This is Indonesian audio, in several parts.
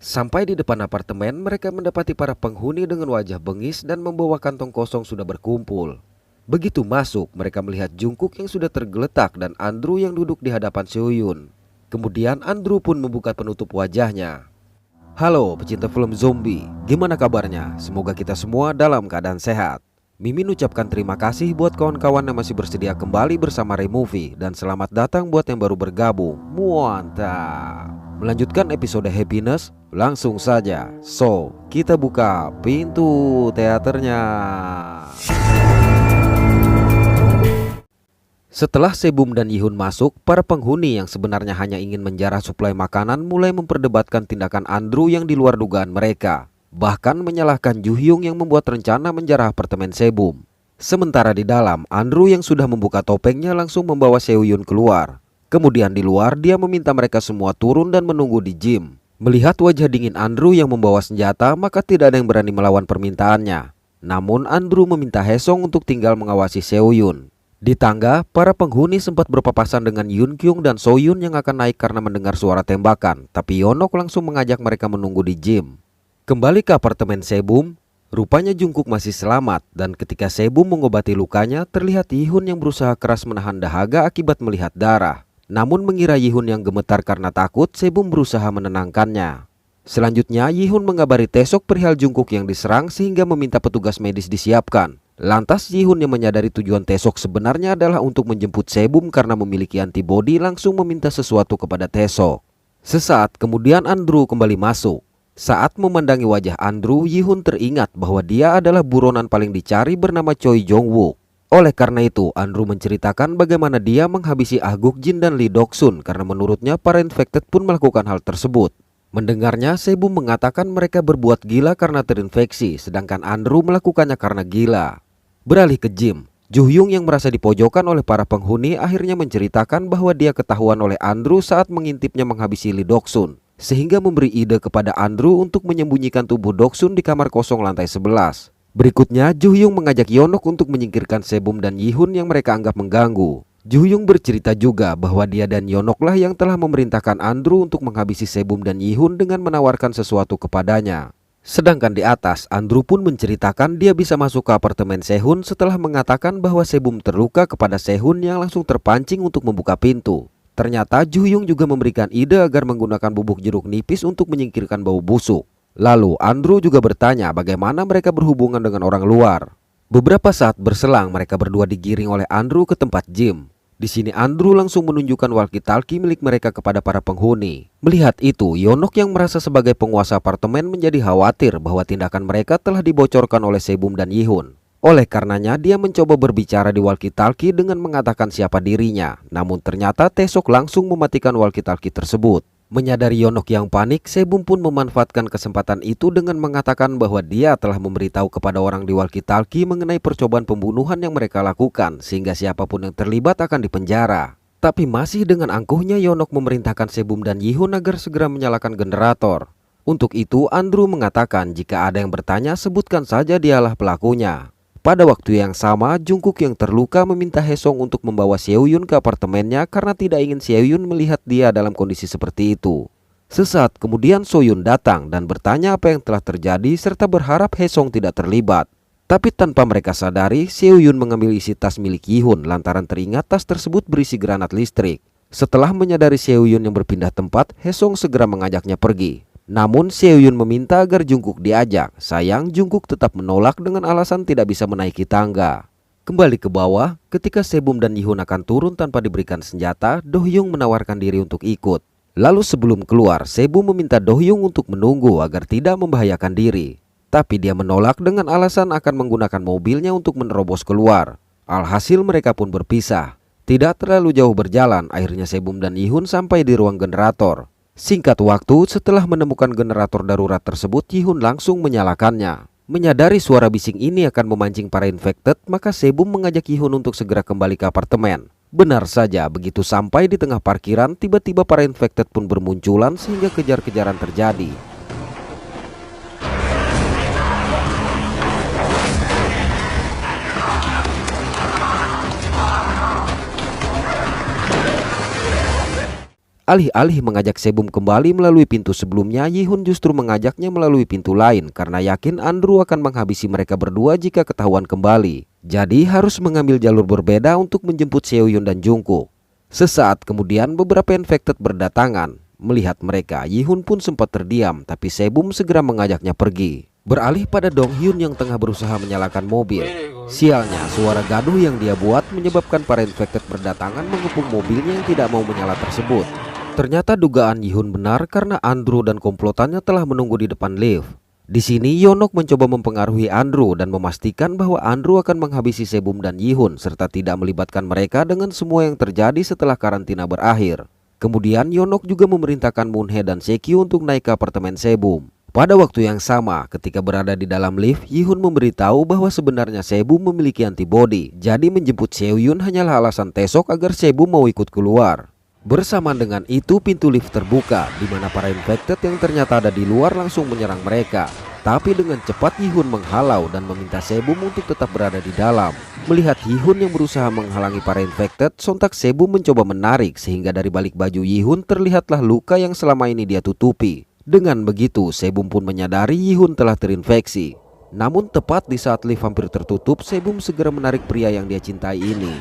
Sampai di depan apartemen, mereka mendapati para penghuni dengan wajah bengis dan membawa kantong kosong sudah berkumpul. Begitu masuk, mereka melihat Jungkook yang sudah tergeletak dan Andrew yang duduk di hadapan Seohyun. Kemudian Andrew pun membuka penutup wajahnya. Halo pecinta film zombie, gimana kabarnya? Semoga kita semua dalam keadaan sehat. Mimin ucapkan terima kasih buat kawan-kawan yang masih bersedia kembali bersama Removie. Dan selamat datang buat yang baru bergabung. Mantap. Melanjutkan episode Happiness, langsung saja. So, kita buka pintu teaternya. Setelah Sebum dan Yihun masuk, para penghuni yang sebenarnya hanya ingin menjarah suplai makanan mulai memperdebatkan tindakan Andrew yang di luar dugaan mereka. Bahkan menyalahkan Juhyung yang membuat rencana menjarah apartemen Sebum. Sementara di dalam, Andrew yang sudah membuka topengnya langsung membawa Seohyun keluar. Kemudian di luar, dia meminta mereka semua turun dan menunggu di gym. Melihat wajah dingin Andrew yang membawa senjata, maka tidak ada yang berani melawan permintaannya. Namun Andrew meminta Haesung untuk tinggal mengawasi Seohyun. Di tangga, para penghuni sempat berpapasan dengan Yoon Kyung dan Soyun yang akan naik karena mendengar suara tembakan. Tapi Yeonok langsung mengajak mereka menunggu di gym. Kembali ke apartemen Sebum, rupanya Jungkook masih selamat. Dan ketika Sebum mengobati lukanya, terlihat Yihun yang berusaha keras menahan dahaga akibat melihat darah. Namun mengira Yihun yang gemetar karena takut, Sebum berusaha menenangkannya. Selanjutnya Yihun mengabari Taesok perihal Jungkook yang diserang sehingga meminta petugas medis disiapkan. Lantas Yihun yang menyadari tujuan Taesok sebenarnya adalah untuk menjemput Sebum karena memiliki antibodi langsung meminta sesuatu kepada Taesok. Sesaat kemudian Andrew kembali masuk. Saat memandangi wajah Andrew, Yihun teringat bahwa dia adalah buronan paling dicari bernama Choi Jong-wook. Oleh karena itu, Andrew menceritakan bagaimana dia menghabisi Ah Guk-jin dan Lee Dok-sun karena menurutnya para infected pun melakukan hal tersebut. Mendengarnya, Sebum mengatakan mereka berbuat gila karena terinfeksi, sedangkan Andrew melakukannya karena gila. Beralih ke gym, Juhyung yang merasa dipojokkan oleh para penghuni akhirnya menceritakan bahwa dia ketahuan oleh Andrew saat mengintipnya menghabisi Lee Dok-sun, sehingga memberi ide kepada Andrew untuk menyembunyikan tubuh Dok-sun di kamar kosong lantai 11. Berikutnya, Juhyung mengajak Yeonok untuk menyingkirkan Sebum dan Yihun yang mereka anggap mengganggu. Juhyung bercerita juga bahwa dia dan Yeonoklah yang telah memerintahkan Andrew untuk menghabisi Sebum dan Yihun dengan menawarkan sesuatu kepadanya. Sedangkan di atas, Andrew pun menceritakan dia bisa masuk ke apartemen Sehun setelah mengatakan bahwa Sebum terluka kepada Sehun yang langsung terpancing untuk membuka pintu. Ternyata Juhyung juga memberikan ide agar menggunakan bubuk jeruk nipis untuk menyingkirkan bau busuk. Lalu Andrew juga bertanya bagaimana mereka berhubungan dengan orang luar. Beberapa saat berselang mereka berdua digiring oleh Andrew ke tempat gym. Di sini Andrew langsung menunjukkan walkie-talkie milik mereka kepada para penghuni. Melihat itu, Yeonok yang merasa sebagai penguasa apartemen menjadi khawatir bahwa tindakan mereka telah dibocorkan oleh Sebum dan Yihun. Oleh karenanya dia mencoba berbicara di walkie-talkie dengan mengatakan siapa dirinya. Namun ternyata Taesok langsung mematikan walkie-talkie tersebut. Menyadari Yeonok yang panik, Sebum pun memanfaatkan kesempatan itu dengan mengatakan bahwa dia telah memberitahu kepada orang di walkie-talkie mengenai percobaan pembunuhan yang mereka lakukan, sehingga siapapun yang terlibat akan dipenjara. Tapi masih dengan angkuhnya Yeonok memerintahkan Sebum dan Yihun agar segera menyalakan generator. Untuk itu Andrew mengatakan jika ada yang bertanya sebutkan saja dialah pelakunya. Pada waktu yang sama, Jungkook yang terluka meminta Haesung untuk membawa Seohyun ke apartemennya karena tidak ingin Seohyun melihat dia dalam kondisi seperti itu. Sesaat kemudian Soyun datang dan bertanya apa yang telah terjadi serta berharap Haesung tidak terlibat. Tapi tanpa mereka sadari, Seohyun mengambil isi tas milik Yihun lantaran teringat tas tersebut berisi granat listrik. Setelah menyadari Seohyun yang berpindah tempat, Haesung segera mengajaknya pergi. Namun Seohyun meminta agar Jungkook diajak. Sayang Jungkook tetap menolak dengan alasan tidak bisa menaiki tangga. Kembali ke bawah, ketika Sebum dan Yihun akan turun tanpa diberikan senjata, Do-hyung menawarkan diri untuk ikut. Lalu sebelum keluar, Sebum meminta Do-hyung untuk menunggu agar tidak membahayakan diri. Tapi dia menolak dengan alasan akan menggunakan mobilnya untuk menerobos keluar. Alhasil mereka pun berpisah. Tidak terlalu jauh berjalan, akhirnya Sebum dan Yihun sampai di ruang generator. Singkat waktu, setelah menemukan generator darurat tersebut, Yihun langsung menyalakannya. Menyadari suara bising ini akan memancing para infected, maka Sebum mengajak Yihun untuk segera kembali ke apartemen. Benar saja, begitu sampai di tengah parkiran, tiba-tiba para infected pun bermunculan sehingga kejar-kejaran terjadi. Alih-alih mengajak Sebum kembali melalui pintu sebelumnya, Yi-hun justru mengajaknya melalui pintu lain karena yakin Andrew akan menghabisi mereka berdua jika ketahuan kembali. Jadi harus mengambil jalur berbeda untuk menjemput Seo-yun dan Jungkook. Sesaat kemudian beberapa infected berdatangan. Melihat mereka, Yi-hun pun sempat terdiam, tapi Sebum segera mengajaknya pergi. Beralih pada Dong-hyun yang tengah berusaha menyalakan mobil. Sialnya, suara gaduh yang dia buat menyebabkan para infected berdatangan mengepung mobilnya yang tidak mau menyala tersebut. Ternyata dugaan Yi-hun benar karena Andrew dan komplotannya telah menunggu di depan lift. Di sini Yeonok mencoba mempengaruhi Andrew dan memastikan bahwa Andrew akan menghabisi Sebum dan Yi-hun serta tidak melibatkan mereka dengan semua yang terjadi setelah karantina berakhir. Kemudian Yeonok juga memerintahkan Moon-hye dan Se-kyu untuk naik ke apartemen Sebum. Pada waktu yang sama, ketika berada di dalam lift, Yi-hun memberitahu bahwa sebenarnya Sebum memiliki antibody. Jadi menjemput Seo-yun hanyalah alasan Taesok agar Sebum mau ikut keluar. Bersamaan dengan itu pintu lift terbuka, di mana para infected yang ternyata ada di luar langsung menyerang mereka. Tapi dengan cepat Yi-hun menghalau dan meminta Sebum untuk tetap berada di dalam. Melihat Yi-hun yang berusaha menghalangi para infected, sontak Sebum mencoba menarik sehingga dari balik baju Yi-hun terlihatlah luka yang selama ini dia tutupi. Dengan begitu, Sebum pun menyadari Yi-hun telah terinfeksi. Namun tepat di saat lift hampir tertutup, Sebum segera menarik pria yang dia cintai ini.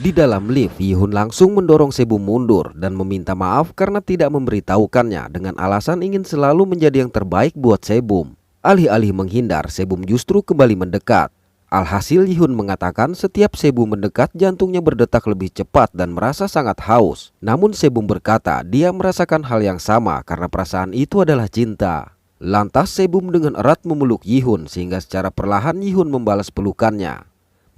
Di dalam lift, Yi-hun langsung mendorong Sebum mundur dan meminta maaf karena tidak memberitahukannya dengan alasan ingin selalu menjadi yang terbaik buat Sebum. Alih-alih menghindar, Sebum justru kembali mendekat. Alhasil Yi-hun mengatakan setiap Sebum mendekat jantungnya berdetak lebih cepat dan merasa sangat haus. Namun Sebum berkata dia merasakan hal yang sama karena perasaan itu adalah cinta. Lantas Sebum dengan erat memeluk Yi-hun sehingga secara perlahan Yi-hun membalas pelukannya.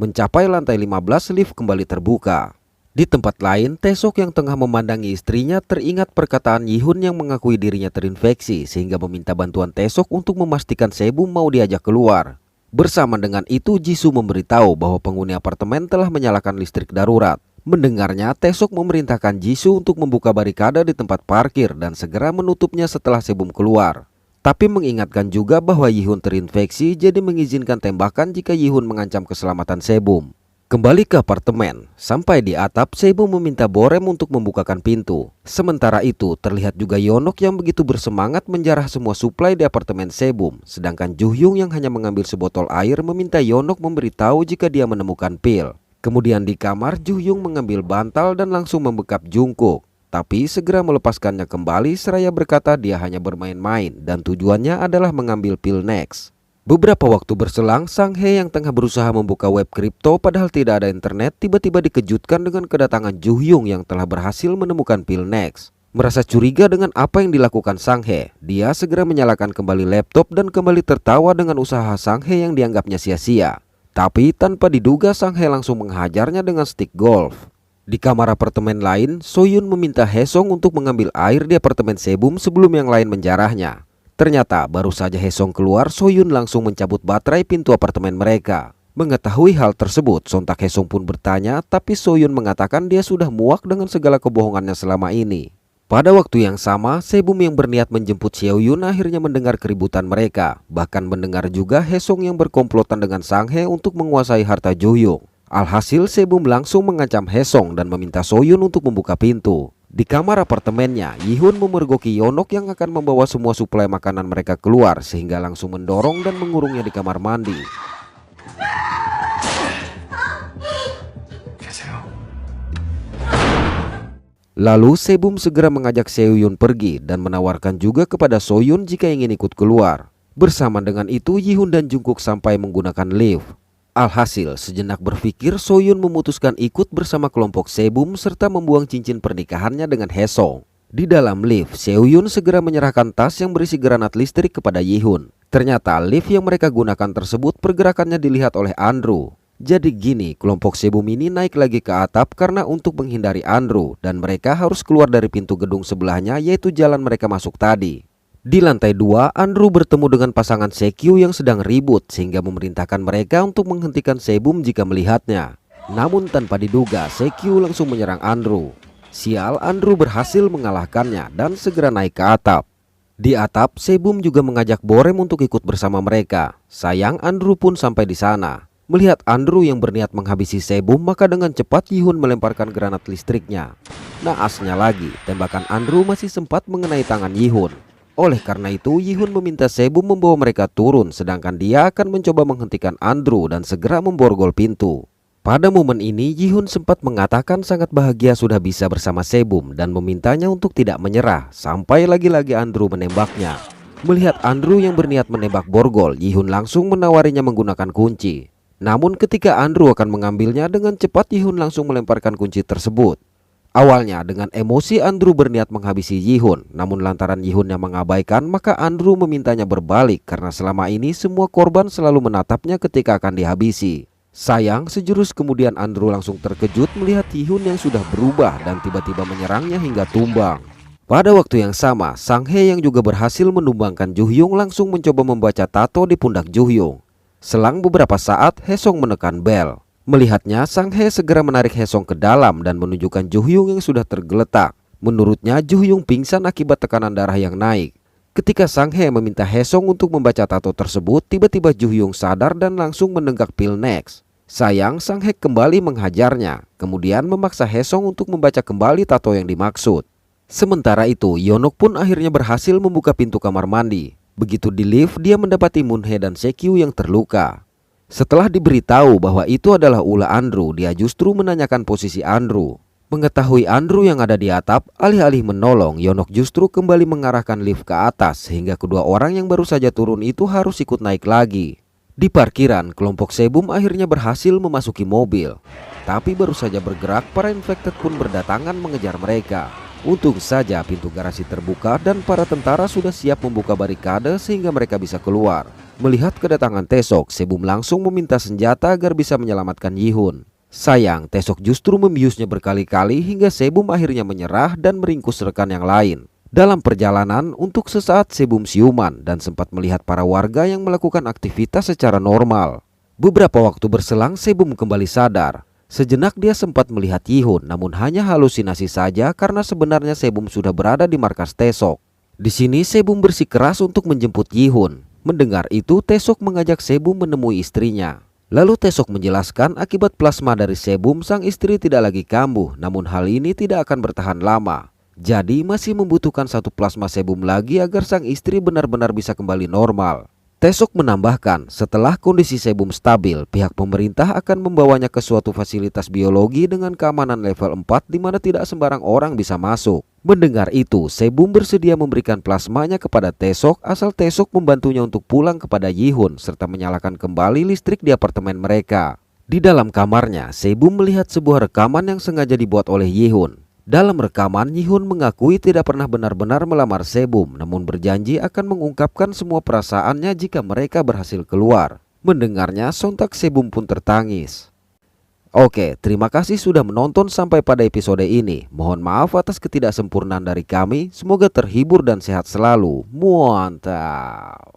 Mencapai lantai 15, lift kembali terbuka. Di tempat lain, Taesok yang tengah memandangi istrinya teringat perkataan Yi-hun yang mengakui dirinya terinfeksi sehingga meminta bantuan Taesok untuk memastikan Sebum mau diajak keluar. Bersama dengan itu, Jisoo memberitahu bahwa penghuni apartemen telah menyalakan listrik darurat. Mendengarnya, Taesok memerintahkan Jisoo untuk membuka barikade di tempat parkir dan segera menutupnya setelah Sebum keluar. Tapi mengingatkan juga bahwa Yi-hun terinfeksi, jadi mengizinkan tembakan jika Yi-hun mengancam keselamatan Sebum. Kembali ke apartemen, sampai di atap Sebum meminta Borem untuk membukakan pintu. Sementara itu terlihat juga Yeonok yang begitu bersemangat menjarah semua suplai di apartemen Sebum. Sedangkan Ju-hyung yang hanya mengambil sebotol air meminta Yeonok memberitahu jika dia menemukan pil. Kemudian di kamar Ju-hyung mengambil bantal dan langsung membekap Jungkook. Tapi segera melepaskannya kembali seraya berkata dia hanya bermain-main dan tujuannya adalah mengambil pil Next. Beberapa waktu berselang, Sang-hye yang tengah berusaha membuka web kripto padahal tidak ada internet tiba-tiba dikejutkan dengan kedatangan Ju-hyung yang telah berhasil menemukan pil Next. Merasa curiga dengan apa yang dilakukan Sang-hye, dia segera menyalakan kembali laptop dan kembali tertawa dengan usaha Sang-hye yang dianggapnya sia-sia. Tapi tanpa diduga Sang-hye langsung menghajarnya dengan stick golf. Di kamar apartemen lain, So-yun meminta Hae-sung untuk mengambil air di apartemen Sebum sebelum yang lain menjarahnya. Ternyata baru saja Hae-sung keluar, So-yun langsung mencabut baterai pintu apartemen mereka. Mengetahui hal tersebut, sontak Hae-sung pun bertanya, tapi So-yun mengatakan dia sudah muak dengan segala kebohongannya selama ini. Pada waktu yang sama, Sebum yang berniat menjemput Seo-yun akhirnya mendengar keributan mereka. Bahkan mendengar juga Hae-sung yang berkomplotan dengan Sang-hye untuk menguasai harta Jo-hyung. Alhasil Sebum langsung mengancam Hae-sung dan meminta So-yun untuk membuka pintu. Di kamar apartemennya, Yi-hun memergoki Yeonok yang akan membawa semua suplai makanan mereka keluar sehingga langsung mendorong dan mengurungnya di kamar mandi. Lalu Sebum segera mengajak Seo-yun pergi dan menawarkan juga kepada So-yun jika ingin ikut keluar. Bersama dengan itu Yi-hun dan Jungkook sampai menggunakan lift. Alhasil, sejenak berpikir, So-yun memutuskan ikut bersama kelompok Sebum serta membuang cincin pernikahannya dengan Hae-sung. Di dalam lift, Seo-yun segera menyerahkan tas yang berisi granat listrik kepada Yi-hun. Ternyata lift yang mereka gunakan tersebut pergerakannya dilihat oleh Andrew. Jadi gini, kelompok Sebum ini naik lagi ke atap karena untuk menghindari Andrew dan mereka harus keluar dari pintu gedung sebelahnya yaitu jalan mereka masuk tadi. Di lantai 2, Andrew bertemu dengan pasangan Se-kyu yang sedang ribut sehingga memerintahkan mereka untuk menghentikan Sebum jika melihatnya. Namun tanpa diduga, Se-kyu langsung menyerang Andrew. Sial, Andrew berhasil mengalahkannya dan segera naik ke atap. Di atap, Sebum juga mengajak Borem untuk ikut bersama mereka. Sayang, Andrew pun sampai di sana. Melihat Andrew yang berniat menghabisi Sebum, maka dengan cepat Yi-hun melemparkan granat listriknya. Naasnya lagi, tembakan Andrew masih sempat mengenai tangan Yihun. Oleh karena itu, Yihun meminta Sebum membawa mereka turun, sedangkan dia akan mencoba menghentikan Andrew dan segera memborgol pintu. Pada momen ini, Yihun sempat mengatakan sangat bahagia sudah bisa bersama Sebum dan memintanya untuk tidak menyerah sampai lagi-lagi Andrew menembaknya. Melihat Andrew yang berniat menembak borgol, Yihun langsung menawarinya menggunakan kunci. Namun ketika Andrew akan mengambilnya, dengan cepat Yihun langsung melemparkan kunci tersebut. Awalnya dengan emosi Andrew berniat menghabisi Yihun, namun lantaran Yihun yang mengabaikan, maka Andrew memintanya berbalik karena selama ini semua korban selalu menatapnya ketika akan dihabisi. Sayang, sejurus kemudian Andrew langsung terkejut melihat Yihun yang sudah berubah dan tiba-tiba menyerangnya hingga tumbang. Pada waktu yang sama, Sang Hye yang juga berhasil menumbangkan Juhyung langsung mencoba membaca tato di pundak Juhyung. Selang beberapa saat, Haesong menekan bel. Melihatnya, Sang Hye segera menarik Haesong ke dalam dan menunjukkan Juhyung yang sudah tergeletak. Menurutnya, Juhyung pingsan akibat tekanan darah yang naik. Ketika Sang Hye meminta Haesong untuk membaca tato tersebut, tiba-tiba Juhyung sadar dan langsung menenggak pil Nex. Sayang, Sang Hye kembali menghajarnya, kemudian memaksa Haesong untuk membaca kembali tato yang dimaksud. Sementara itu, Yeonok pun akhirnya berhasil membuka pintu kamar mandi. Begitu di lift, dia mendapati Moon-hye dan Sekyu yang terluka. Setelah diberitahu bahwa itu adalah ulah Andrew, dia justru menanyakan posisi Andrew. Mengetahui Andrew yang ada di atap, alih-alih menolong, Yeonok justru kembali mengarahkan lift ke atas sehingga kedua orang yang baru saja turun itu harus ikut naik lagi. Di parkiran, kelompok Sebum akhirnya berhasil memasuki mobil. Tapi baru saja bergerak, para infected pun berdatangan mengejar mereka. Untung saja pintu garasi terbuka dan para tentara sudah siap membuka barikade sehingga mereka bisa keluar. Melihat kedatangan Taesok, Sebum langsung meminta senjata agar bisa menyelamatkan Yihun. Sayang, Taesok justru membiusnya berkali-kali hingga Sebum akhirnya menyerah dan meringkus rekan yang lain. Dalam perjalanan, untuk sesaat Sebum siuman dan sempat melihat para warga yang melakukan aktivitas secara normal. Beberapa waktu berselang, Sebum kembali sadar. Sejenak dia sempat melihat Yihun, namun hanya halusinasi saja karena sebenarnya Sebum sudah berada di markas Taesok. Di sini Sebum bersikeras untuk menjemput Yihun. Mendengar itu, Taesok mengajak Sebum menemui istrinya. Lalu Taesok menjelaskan akibat plasma dari Sebum sang istri tidak lagi kambuh, namun hal ini tidak akan bertahan lama. Jadi masih membutuhkan satu plasma Sebum lagi agar sang istri benar-benar bisa kembali normal. Taesok menambahkan, setelah kondisi Sebum stabil, pihak pemerintah akan membawanya ke suatu fasilitas biologi dengan keamanan level 4 di mana tidak sembarang orang bisa masuk. Mendengar itu, Sebum bersedia memberikan plasmanya kepada Taesok asal Taesok membantunya untuk pulang kepada Yihun serta menyalakan kembali listrik di apartemen mereka. Di dalam kamarnya, Sebum melihat sebuah rekaman yang sengaja dibuat oleh Yihun. Dalam rekaman, Yihun mengakui tidak pernah benar-benar melamar Sebum, namun berjanji akan mengungkapkan semua perasaannya jika mereka berhasil keluar. Mendengarnya, sontak Sebum pun tertangis. Oke, terima kasih sudah menonton sampai pada episode ini. Mohon maaf atas ketidaksempurnaan dari kami. Semoga terhibur dan sehat selalu. Mantap.